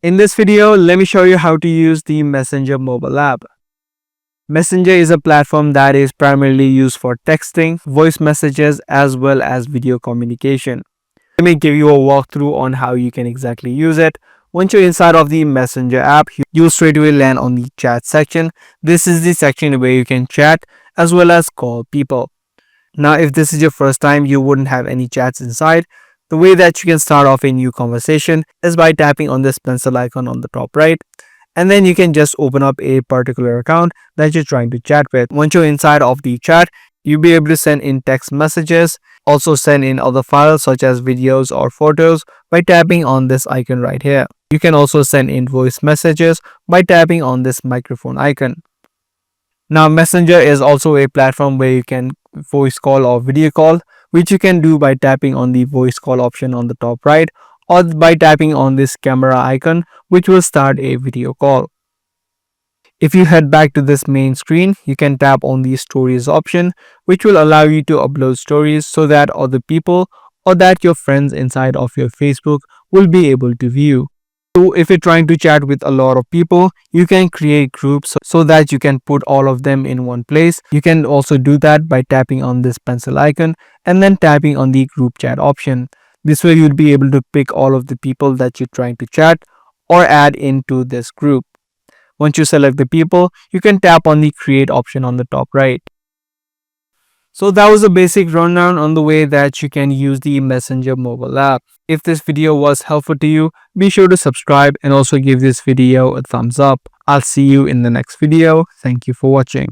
In this video, let me show you how to use the Messenger mobile app. Messenger is a platform that is primarily used for texting, voice messages, as well as video communication. Let me give you a walkthrough on how you can exactly use it. Once you're inside of the Messenger app, you'll straight away land on the chat section. This is the section where you can chat as well as call people. Now, if this is your first time, you wouldn't have any chats inside. The way that you can start off a new conversation is by tapping on this pencil icon on the top right, and then you can just open up a particular account that you're trying to chat with. Once you're inside of the chat, you'll be able to send in text messages, also send in other files such as videos or photos by tapping on this icon right here. You can also send in voice messages by tapping on this microphone icon. Now, Messenger is also a platform where you can voice call or video call, which you can do by tapping on the voice call option on the top right, or by tapping on this camera icon, which will start a video call. If you head back to this main screen, you can tap on the stories option, which will allow you to upload stories so that other people or that your friends inside of your Facebook will be able to view. So if you're trying to chat with a lot of people, you can create groups so that you can put all of them in one place. You can also do that by tapping on this pencil icon and then tapping on the group chat option. This way you'll be able to pick all of the people that you're trying to chat or add into this group. Once you select the people, you can tap on the create option on the top right. So that was a basic rundown on the way that you can use the Messenger mobile app. If this video was helpful to you, be sure to subscribe and also give this video a thumbs up. I'll see you in the next video. Thank you for watching.